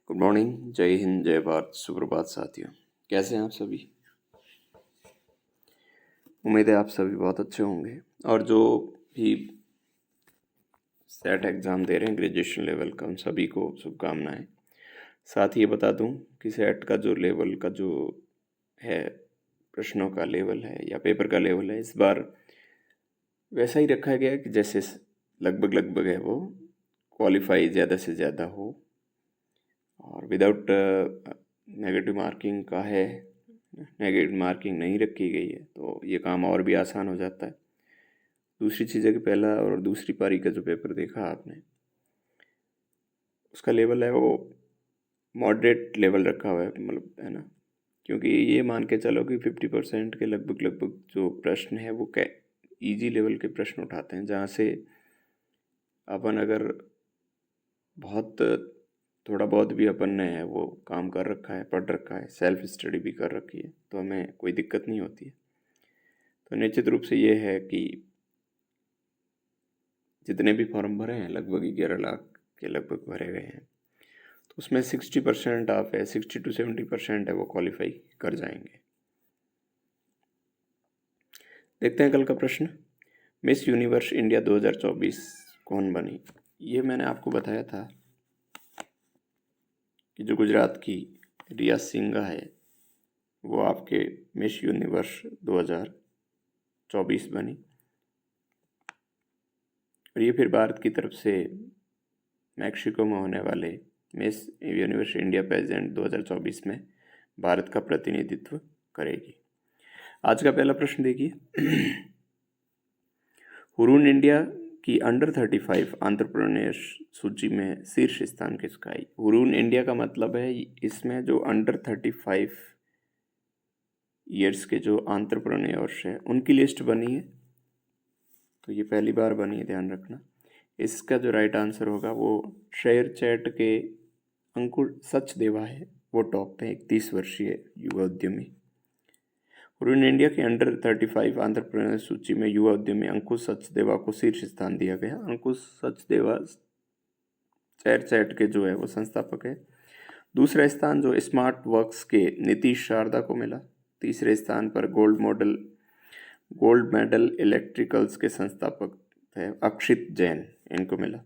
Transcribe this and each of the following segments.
Good morning, जय हिंद, जय भारत, सुप्रभात साथियों। कैसे हैं आप सभी? उम्मीद है आप सभी बहुत अच्छे होंगे। और जो भी सेट एग्ज़ाम दे रहे हैं ग्रेजुएशन लेवल का, उन सभी को शुभकामनाएं। साथ ही ये बता दूं कि सेट का जो लेवल का जो है, प्रश्नों का लेवल है या पेपर का लेवल है, इस बार वैसा ही रखा गया है कि जैसे लगभग है वो क्वालिफाई ज़्यादा से ज़्यादा हो और विदाउट नेगेटिव मार्किंग का है। नेगेटिव मार्किंग नहीं रखी गई है तो ये काम और भी आसान हो जाता है। दूसरी चीज़ है कि पहला और दूसरी पारी का जो पेपर देखा आपने, उसका लेवल है वो मॉडरेट लेवल रखा हुआ है, मतलब है ना, क्योंकि ये मान के चलो कि 50% के लगभग जो प्रश्न है वो ईजी लेवल के प्रश्न उठाते हैं, जहाँ से अपन अगर बहुत थोड़ा बहुत भी अपन ने है वो काम कर रखा है, पढ़ रखा है, सेल्फ स्टडी भी कर रखी है, तो हमें कोई दिक्कत नहीं होती है। तो निश्चित रूप से ये है कि जितने भी फॉर्म भरे हैं लगभग 11 लाख के लगभग भरे गए हैं, तो उसमें 60% ऑफ है, 60 to 70% है वो क्वालिफाई कर जाएंगे। देखते हैं कल का प्रश्न। मिस यूनिवर्स इंडिया 2024 कौन बनी? ये मैंने आपको बताया था कि जो गुजरात की रिया सिंघा है वो आपके मिस यूनिवर्स 2024 बनी। और ये फिर भारत की तरफ से मैक्सिको में होने वाले मिस यूनिवर्स इंडिया पेजेंट 2024 में भारत का प्रतिनिधित्व करेगी। आज का पहला प्रश्न देखिए। हुरून इंडिया की अंडर 35 एंटरप्रेन्योर्स सूची में शीर्ष स्थान किसका है? हुरून इंडिया का मतलब है इसमें जो अंडर 35 ईयर्स के जो एंटरप्रेन्योर्स हैं उनकी लिस्ट बनी है, तो ये पहली बार बनी है, ध्यान रखना। इसका जो राइट आंसर होगा वो शेयर चैट के अंकुर सचदेवा है, वो टॉप पे 31 वर्षीय युवा उद्यमी। हुरून इंडिया के अंडर 35 एंटरप्रेन्योर सूची में युवा उद्यमी अंकुश सचदेवा को शीर्ष स्थान दिया गया। अंकुश सचदेवा शेयर चैट के जो है वो संस्थापक है। दूसरा स्थान जो स्मार्ट वर्क्स के नीतीश शारदा को मिला। तीसरे स्थान पर गोल्ड मेडल इलेक्ट्रिकल्स के संस्थापक थे अक्षित जैन, इनको मिला।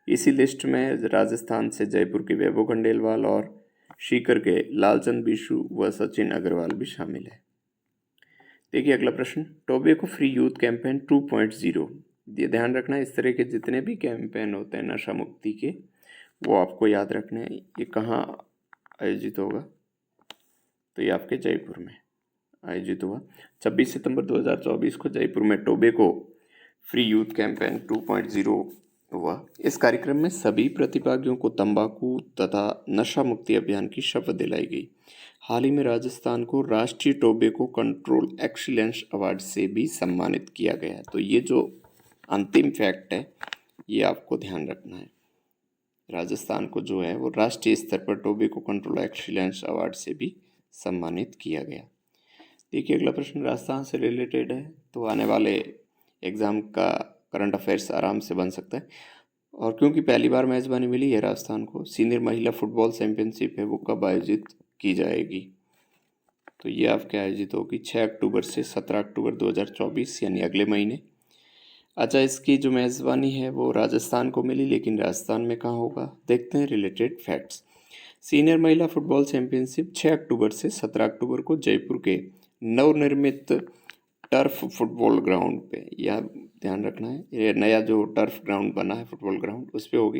इसी लिस्ट में राजस्थान से जयपुर के वैभव खंडेलवाल और सीकर के लालचंद बिशु व सचिन अग्रवाल भी शामिल है। देखिए अगला प्रश्न। टोबैको फ्री यूथ कैंपेन 2.0, ये ध्यान रखना, इस तरह के जितने भी कैंपेन होते हैं नशा मुक्ति के, वो आपको याद रखने हैं। ये कहाँ आयोजित होगा? तो ये आपके जयपुर में आयोजित हुआ। 26 सितंबर 2024 को जयपुर में टोबैको फ्री यूथ कैंपेन 2.0 हुआ। इस कार्यक्रम में सभी प्रतिभागियों को तंबाकू तथा नशा मुक्ति अभियान की शपथ दिलाई गई। हाल ही में राजस्थान को राष्ट्रीय टोबैको कंट्रोल एक्सीलेंस अवार्ड से भी सम्मानित किया गया है। तो ये जो अंतिम फैक्ट है ये आपको ध्यान रखना है। राजस्थान को जो है वो राष्ट्रीय स्तर पर टोबैको कंट्रोल एक्सीलेंस अवार्ड से भी सम्मानित किया गया। देखिए अगला प्रश्न राजस्थान से रिलेटेड है, तो आने वाले एग्ज़ाम का करंट अफेयर्स आराम से बन सकता है। और क्योंकि पहली बार मेज़बानी मिली है राजस्थान को, सीनियर महिला फुटबॉल चैंपियनशिप है वो कब आयोजित की जाएगी? तो ये आपके आयोजित होगी 6 अक्टूबर से 17 अक्टूबर 2024, यानी अगले महीने। अच्छा, इसकी जो मेज़बानी है वो राजस्थान को मिली, लेकिन राजस्थान में कहाँ होगा? देखते हैं रिलेटेड फैक्ट्स। सीनियर महिला फुटबॉल चैंपियनशिप 6 अक्टूबर से 17 अक्टूबर को जयपुर के नवनिर्मित टर्फ फुटबॉल ग्राउंड पे, यह ध्यान रखना है, ये नया जो टर्फ ग्राउंड बना है फुटबॉल ग्राउंड, उस पर होगी।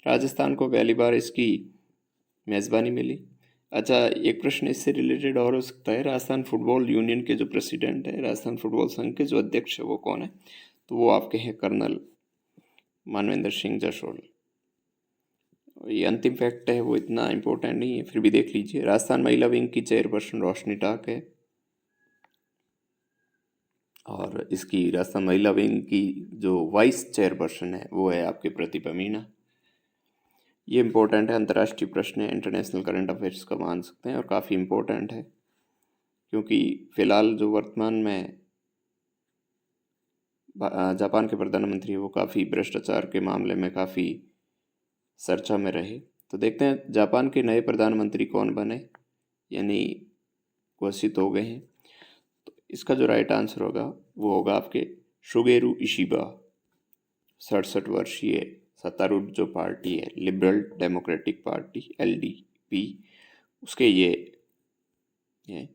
राजस्थान को पहली बार इसकी मेज़बानी मिली। अच्छा, एक प्रश्न इससे रिलेटेड और हो सकता है, राजस्थान फुटबॉल यूनियन के जो प्रेसिडेंट है, राजस्थान फुटबॉल संघ के जो अध्यक्ष है वो कौन है? तो वो आपके हैं कर्नल मानवेंद्र सिंह जसोल। ये अंतिम फैक्ट है, वो इतना इम्पोर्टेंट नहीं है, फिर भी देख लीजिए। राजस्थान महिला विंग की चेयरपर्सन रोशनी टाक है और इसकी राजस्थान महिला विंग की जो वाइस चेयरपर्सन है वो है आपके प्रतिभा मीणा। ये इम्पोर्टेंट है, अंतर्राष्ट्रीय प्रश्न है, इंटरनेशनल करंट अफेयर्स का मान सकते हैं और काफ़ी इम्पोर्टेंट है, क्योंकि फिलहाल जो वर्तमान में जापान के प्रधानमंत्री है वो काफ़ी भ्रष्टाचार के मामले में काफ़ी चर्चा में रहे। तो देखते हैं जापान के नए प्रधानमंत्री कौन बने, यानी घोषित हो गए हैं। तो इसका जो राइट आंसर होगा वो होगा आपके शुगेरू इशिबा। 67 वर्षीय सत्तारूढ़ जो पार्टी है लिबरल डेमोक्रेटिक पार्टी LDP, उसके ये हैं।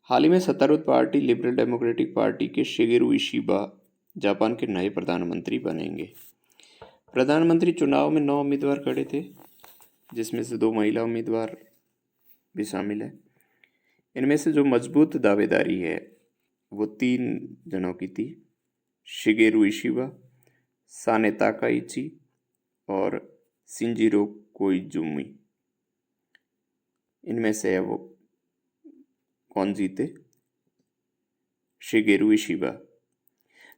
हाल ही में सत्तारूढ़ पार्टी लिबरल डेमोक्रेटिक पार्टी के शिगेरू इशिबा जापान के नए प्रधानमंत्री बनेंगे। प्रधानमंत्री चुनाव में 9 उम्मीदवार खड़े थे, जिसमें से 2 महिला उम्मीदवार भी शामिल है। इनमें से जो मजबूत दावेदारी है वो 3 जनों की थी, शिगेरू इशिबा, साने ताकाइची और शिंजिरो कोइजुमी। इनमें से है वो कौन जीते? Shigeru Ishiba.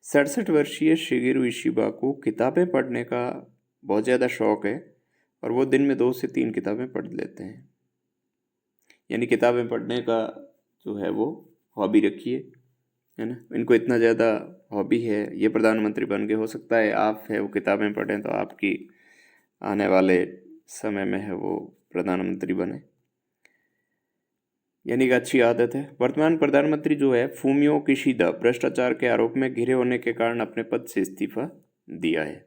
67 वर्षीय शिगेरू इशिबा को किताबें पढ़ने का बहुत ज़्यादा शौक है और वो दिन में 2 से 3 किताबें पढ़ लेते हैं, यानी किताबें पढ़ने का जो है वो हॉबी रखी है ना। इनको इतना ज़्यादा हॉबी है, ये प्रधानमंत्री बन गए। हो सकता है आप है वो किताबें पढ़ें तो आपकी आने वाले समय में है वो प्रधानमंत्री बने, यानी कि अच्छी आदत है। वर्तमान प्रधानमंत्री जो है फूमियो किशिदा भ्रष्टाचार के आरोप में घिरे होने के कारण अपने पद से इस्तीफा दिया है।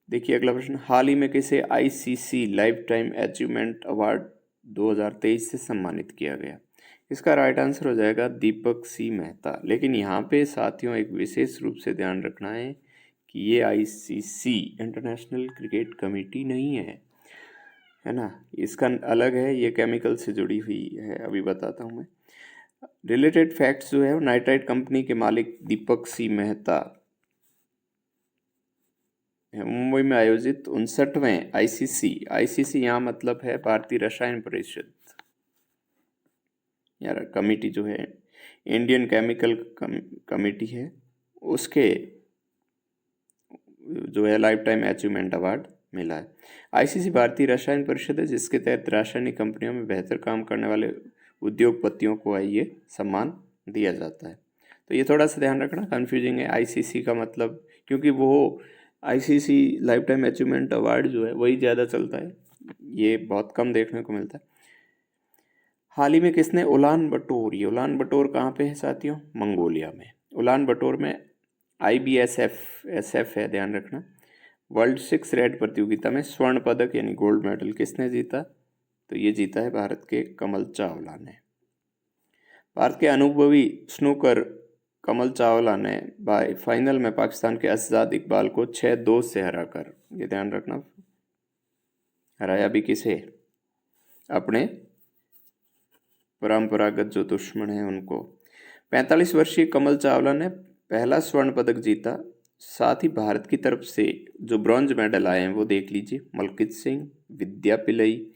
देखिए अगला प्रश्न, हाल ही में किसे ICC life time achievement award 2023 से सम्मानित किया गया? इसका राइट आंसर हो जाएगा दीपक सी मेहता। लेकिन यहाँ पे साथियों एक विशेष रूप से ध्यान रखना है कि ये ICC इंटरनेशनल क्रिकेट कमेटी नहीं है ना, इसका अलग है, ये केमिकल से जुड़ी हुई है, अभी बताता हूँ मैं। रिलेटेड फैक्ट्स जो है वो नाइट्राइट कंपनी के मालिक दीपक सी मेहता मुंबई में आयोजित 59वें ICC यहाँ मतलब है भारतीय रसायन परिषद यार कमेटी जो है, इंडियन केमिकल कमेटी है, उसके जो है लाइफ टाइम अचीवमेंट अवार्ड मिला है। ICC भारतीय रसायन परिषद है, जिसके तहत रासायनिक कंपनियों में बेहतर काम करने वाले उद्योगपतियों को ये सम्मान दिया जाता है। तो ये थोड़ा सा ध्यान रखना, कन्फ्यूजिंग है। ICC का मतलब, क्योंकि वो ICC life time achievement award जो है वही ज़्यादा चलता है, ये बहुत कम देखने को मिलता है। हाल ही में किसने उलान बटोर, ये उलान बटोर कहाँ पे है साथियों? मंगोलिया में। उलान बटोर में IBSF है, ध्यान रखना। वर्ल्ड 6 रेड प्रतियोगिता में स्वर्ण पदक यानी गोल्ड मेडल किसने जीता? तो ये जीता है भारत के कमल चावला ने। भारत के अनुभवी स्नूकर कमल चावला ने फाइनल में पाकिस्तान के असजाद इकबाल को 6-2 से हराकर, ये ध्यान रखना, हराया भी किसे? अपने परंपरागत जो दुश्मन है उनको। 45 वर्षीय कमल चावला ने पहला स्वर्ण पदक जीता। साथ ही भारत की तरफ से जो ब्रॉन्ज मेडल आए हैं वो देख लीजिए, मलकित सिंह, विद्या पिल्लई,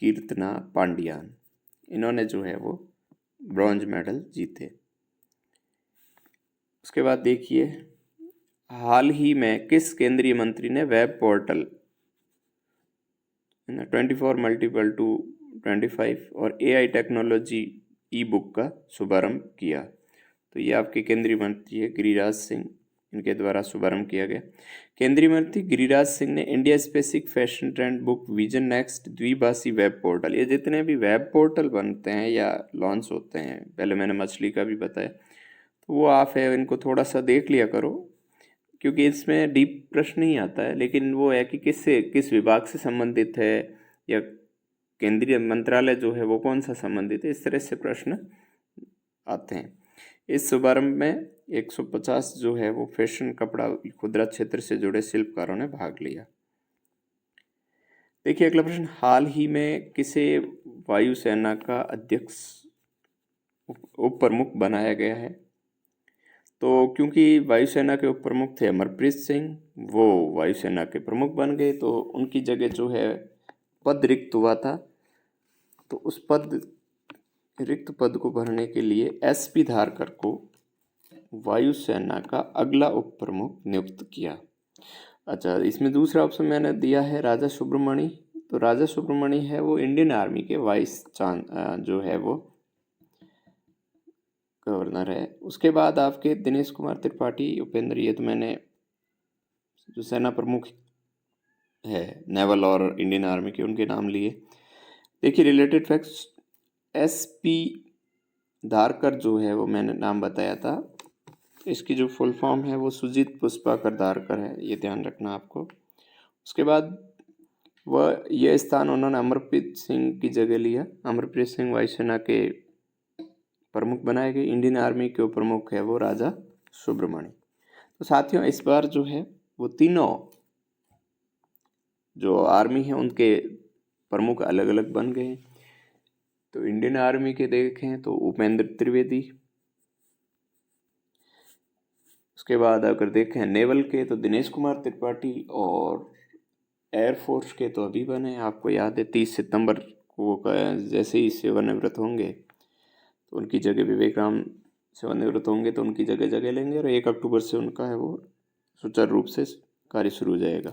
कीर्तना पांडियान, इन्होंने जो है वो ब्रॉन्ज मेडल जीते। उसके बाद देखिए, हाल ही में किस केंद्रीय मंत्री ने वेब पोर्टल 24x25 और AI टेक्नोलॉजी ई-बुक का शुभारंभ किया? तो ये आपके केंद्रीय मंत्री है गिरिराज सिंह, इनके द्वारा शुभारंभ किया गया। केंद्रीय मंत्री गिरिराज सिंह ने India specific fashion trend book vision next द्विभाषी वेब पोर्टल, ये जितने भी वेब पोर्टल बनते हैं या लॉन्च होते हैं, पहले मैंने मछली का भी बताया, तो वो आप है इनको थोड़ा सा देख लिया करो, क्योंकि इसमें डीप प्रश्न नहीं आता है, लेकिन वो है कि किस विभाग से संबंधित है या केंद्रीय मंत्रालय जो है वो कौन सा संबंधित है, इस तरह से प्रश्न आते हैं। इस शुभारंभ में 150 जो है वो फैशन कपड़ा खुदरा क्षेत्र से जुड़े शिल्पकारों ने भाग लिया। देखिए अगला प्रश्न, हाल ही में किसे वायुसेना का अध्यक्ष उप प्रमुख बनाया गया है? तो क्योंकि वायुसेना के उप प्रमुख थे अमरप्रीत सिंह, वो वायुसेना के प्रमुख बन गए, तो उनकी जगह जो है पद रिक्त हुआ था, तो उस रिक्त पद को भरने के लिए SP धारकर को वायुसेना का अगला उप प्रमुख नियुक्त किया। अच्छा, इसमें दूसरा ऑप्शन मैंने दिया है राजा सुब्रमणि, तो राजा सुब्रमणि है वो इंडियन आर्मी के जो है वो गवर्नर है। उसके बाद आपके दिनेश कुमार त्रिपाठी, उपेंद्र, ये तो मैंने जो सेना प्रमुख है नेवल और इंडियन आर्मी के, उनके नाम लिए। देखिए रिलेटेड फैक्ट्स, SP धारकर जो है वो मैंने नाम बताया था, इसकी जो फुल फॉर्म है वो सुजीत पुष्पाकर धारकर है, ये ध्यान रखना आपको। उसके बाद यह स्थान उन्होंने अमरप्रीत सिंह की जगह लिया। अमरप्रीत सिंह वायुसेना के प्रमुख बनाए गए। इंडियन आर्मी के प्रमुख है वो राजा सुब्रमण्य। तो साथियों इस बार जो है वो तीनों जो आर्मी है उनके प्रमुख अलग अलग बन गए। तो इंडियन आर्मी के देखें तो उपेंद्र त्रिवेदी, उसके बाद अगर देखें नेवल के तो दिनेश कुमार त्रिपाठी, और एयरफोर्स के तो अभी बने, आपको याद है 30 सितंबर को जैसे ही सेवानिवृत्त होंगे तो उनकी जगह विवेकानंद सेवानिवृत्त होंगे तो उनकी जगह लेंगे, और 1 अक्टूबर से उनका है वो सुचारू रूप से कार्य शुरू हो जाएगा।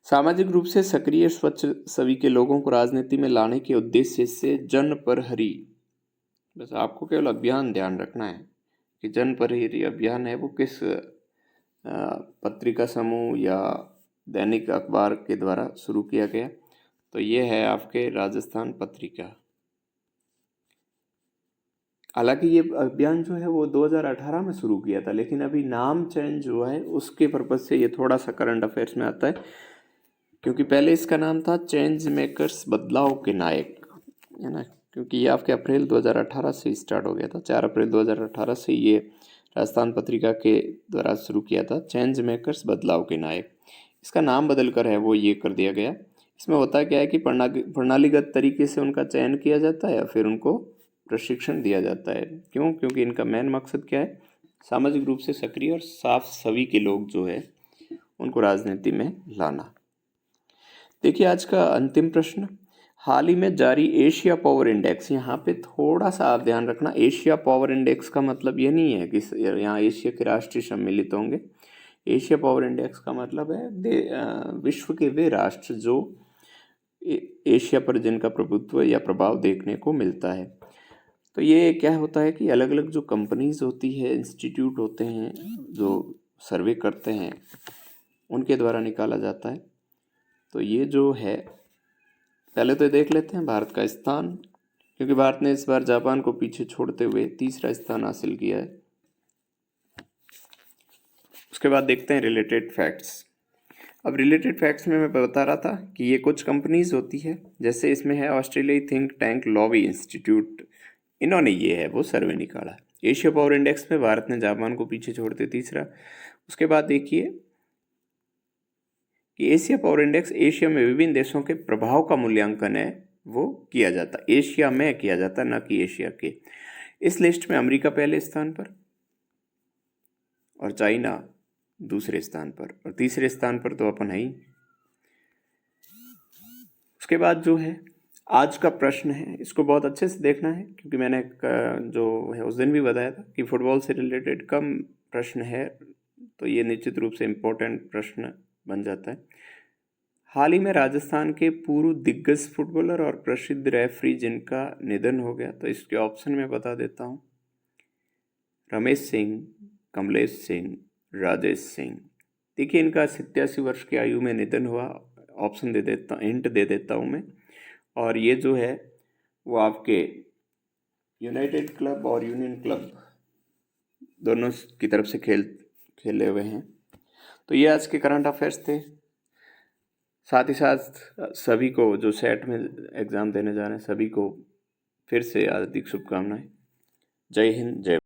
सामाजिक रूप से सक्रिय स्वच्छ सभी के लोगों को राजनीति में लाने के उद्देश्य से जन प्रहरी, बस आपको केवल अभियान ध्यान रखना है कि जन प्रहरी अभियान है वो किस पत्रिका समूह या दैनिक अखबार के द्वारा शुरू किया गया, तो ये है आपके राजस्थान पत्रिका। हालांकि ये अभियान जो है वो 2018 में शुरू किया था, लेकिन अभी नाम चेंज हुआ है, उसके पर्पज से ये थोड़ा सा करंट अफेयर्स में आता है, क्योंकि पहले इसका नाम था चेंज मेकर्स, बदलाव के नायक, है ना, क्योंकि ये आपके अप्रैल 2018 से स्टार्ट हो गया था। 4 अप्रैल 2018 से ये राजस्थान पत्रिका के द्वारा शुरू किया था, चेंज मेकर्स, बदलाव के नायक। इसका नाम बदल कर है वो ये कर दिया गया। इसमें होता क्या है कि प्रणालीगत तरीके से उनका चयन किया जाता है या फिर उनको प्रशिक्षण दिया जाता है। क्यों? क्योंकि इनका मेन मकसद क्या है, सामाजिक रूप से सक्रिय और साफ सभी के लोग जो है उनको राजनीति में लाना। देखिए आज का अंतिम प्रश्न, हाल ही में जारी एशिया पावर इंडेक्स, यहाँ पे थोड़ा सा आप ध्यान रखना, एशिया पावर इंडेक्स का मतलब ये नहीं है कि यहाँ एशिया के राष्ट्र सम्मिलित होंगे। एशिया पावर इंडेक्स का मतलब है विश्व के वे राष्ट्र जो एशिया पर जिनका प्रभुत्व या प्रभाव देखने को मिलता है। तो ये क्या होता है कि अलग अलग जो कंपनीज होती है, इंस्टीट्यूट होते हैं जो सर्वे करते हैं, उनके द्वारा निकाला जाता है। तो ये जो है, पहले तो देख लेते हैं भारत का स्थान, क्योंकि भारत ने इस बार जापान को पीछे छोड़ते हुए तीसरा स्थान हासिल किया है। उसके बाद देखते हैं रिलेटेड फैक्ट्स। अब रिलेटेड फैक्ट्स में मैं बता रहा था कि ये कुछ कंपनीज होती है, जैसे इसमें है ऑस्ट्रेलियाई थिंक टैंक लॉवी इंस्टीट्यूट, इन्होंने ये है वो सर्वे निकाला। एशिया पावर इंडेक्स में भारत ने जापान को पीछे छोड़ते तीसरा। उसके बाद देखिए कि एशिया पावर इंडेक्स एशिया में विभिन्न देशों के प्रभाव का मूल्यांकन है वो किया जाता है, एशिया में किया जाता है, न कि एशिया के। इस लिस्ट में अमेरिका पहले स्थान पर और चाइना दूसरे स्थान पर, और तीसरे स्थान पर तो अपन है ही। उसके बाद जो है आज का प्रश्न है, इसको बहुत अच्छे से देखना है, क्योंकि मैंने जो है उस दिन भी बताया था कि फुटबॉल से रिलेटेड कम प्रश्न है, तो ये निश्चित रूप से इम्पोर्टेंट प्रश्न बन जाता है। हाल ही में राजस्थान के पूर्व दिग्गज फुटबॉलर और प्रसिद्ध रेफरी जिनका निधन हो गया, तो इसके ऑप्शन में बता देता हूँ, रमेश सिंह, कमलेश सिंह, राजेश सिंह। देखिए इनका 87 वर्ष की आयु में निधन हुआ। ऑप्शन दे देता, हिंट दे देता हूँ मैं, और ये जो है वो आपके यूनाइटेड क्लब और यूनियन क्लब दोनों की तरफ से खेले हुए हैं। तो ये आज के करंट अफेयर्स थे। साथ ही साथ सभी को जो सेट में एग्ज़ाम देने जा रहे हैं सभी को फिर से हार्दिक शुभकामनाएं। जय हिंद, जय